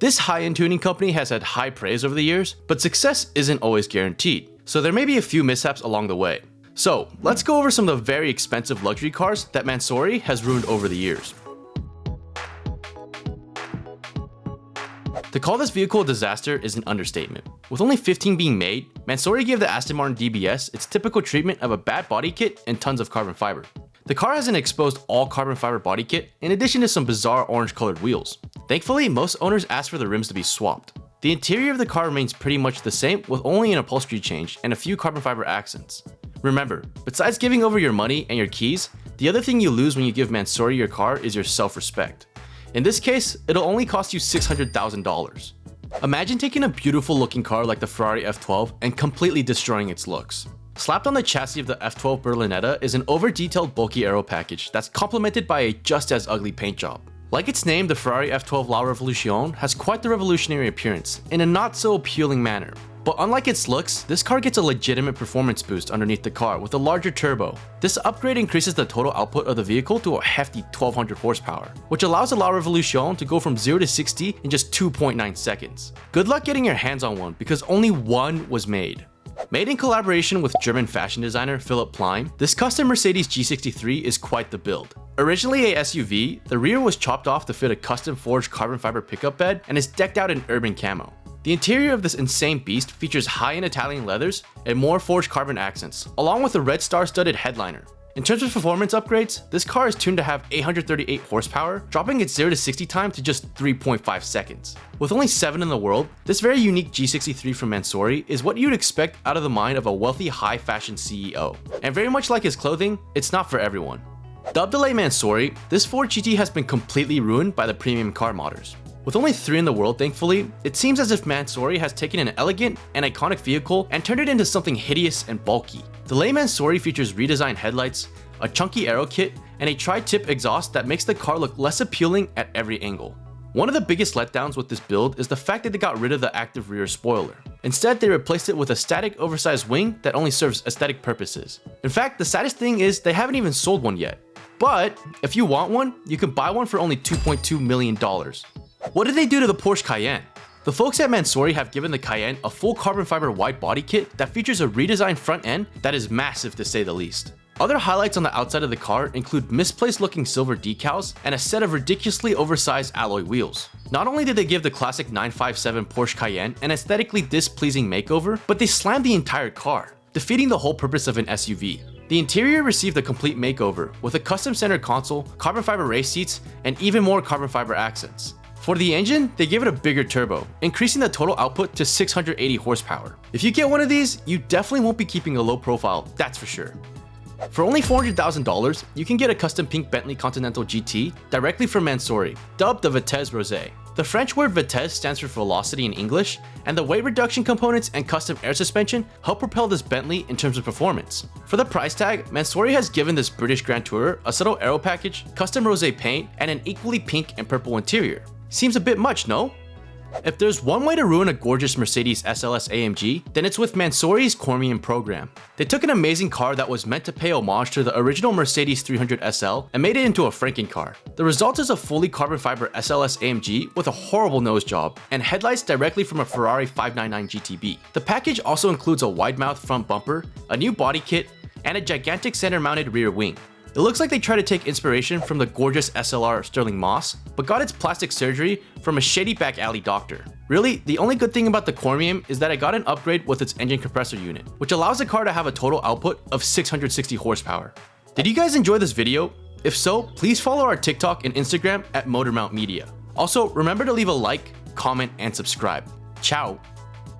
This high-end tuning company has had high praise over the years, but success isn't always guaranteed, so there may be a few mishaps along the way. So let's go over some of the very expensive luxury cars that Mansory has ruined over the years. To call this vehicle a disaster is an understatement. With only 15 being made, Mansory gave the Aston Martin DBS its typical treatment of a bad body kit and tons of carbon fiber. The car has an exposed all carbon fiber body kit in addition to some bizarre orange colored wheels. Thankfully, most owners asked for the rims to be swapped. The interior of the car remains pretty much the same with only an upholstery change and a few carbon fiber accents. Remember, besides giving over your money and your keys, the other thing you lose when you give Mansory your car is your self-respect. In this case, it'll only cost you $600,000. Imagine taking a beautiful looking car like the Ferrari F12 and completely destroying its looks. Slapped on the chassis of the F12 Berlinetta is an over-detailed bulky aero package that's complemented by a just as ugly paint job. Like its name, the Ferrari F12 La Revolution has quite the revolutionary appearance in a not so appealing manner. But unlike its looks, this car gets a legitimate performance boost underneath the car with a larger turbo. This upgrade increases the total output of the vehicle to a hefty 1200 horsepower, which allows the La Revolution to go from 0 to 60 in just 2.9 seconds. Good luck getting your hands on one because only one was made. Made in collaboration with German fashion designer Philipp Plein, this custom Mercedes G63 is quite the build. Originally a SUV, the rear was chopped off to fit a custom forged carbon fiber pickup bed and is decked out in urban camo. The interior of this insane beast features high-end Italian leathers and more forged carbon accents, along with a red star-studded headliner. In terms of performance upgrades, this car is tuned to have 838 horsepower, dropping its 0 to 60 time to just 3.5 seconds. With only 7 in the world, this very unique G63 from Mansory is what you'd expect out of the mind of a wealthy high-fashion CEO. And very much like his clothing, it's not for everyone. Dubbed the late Mansory, this Ford GT has been completely ruined by the premium car modders. With only 3 in the world thankfully, it seems as if Mansory has taken an elegant and iconic vehicle and turned it into something hideous and bulky. The Le Mansory features redesigned headlights, a chunky aero kit, and a tri-tip exhaust that makes the car look less appealing at every angle. One of the biggest letdowns with this build is the fact that they got rid of the active rear spoiler. Instead, they replaced it with a static oversized wing that only serves aesthetic purposes. In fact, the saddest thing is they haven't even sold one yet. But if you want one, you can buy one for only $2.2 million. What did they do to the Porsche Cayenne? The folks at Mansory have given the Cayenne a full carbon fiber wide body kit that features a redesigned front end that is massive to say the least. Other highlights on the outside of the car include misplaced looking silver decals and a set of ridiculously oversized alloy wheels. Not only did they give the classic 957 Porsche Cayenne an aesthetically displeasing makeover, but they slammed the entire car, defeating the whole purpose of an SUV. The interior received a complete makeover with a custom center console, carbon fiber race seats, and even more carbon fiber accents. For the engine, they gave it a bigger turbo, increasing the total output to 680 horsepower. If you get one of these, you definitely won't be keeping a low profile, that's for sure. For only $400,000, you can get a custom pink Bentley Continental GT directly from Mansory, dubbed the Vitesse Rosé. The French word vitesse stands for velocity in English, and the weight reduction components and custom air suspension help propel this Bentley in terms of performance. For the price tag, Mansory has given this British Grand Tourer a subtle aero package, custom rosé paint, and an equally pink and purple interior. Seems a bit much, no? If there's one way to ruin a gorgeous Mercedes Sls Amg, then it's with Mansory's Chromium program. They took an amazing car that was meant to pay homage to the original Mercedes 300 SL and made it into a Franken car. The result is a fully carbon fiber Sls Amg with a horrible nose job and headlights directly from a Ferrari 599 GTB. The package also includes a wide-mouth front bumper, a new body kit, and a gigantic center-mounted rear wing. It looks like they tried to take inspiration from the gorgeous SLR Sterling Moss, but got its plastic surgery from a shady back alley doctor. Really, the only good thing about the Chromium is that I got an upgrade with its engine compressor unit, which allows the car to have a total output of 660 horsepower. Did you guys enjoy this video? If so, please follow our TikTok and Instagram at MotorMount Media. Also, remember to leave a like, comment, and subscribe. Ciao!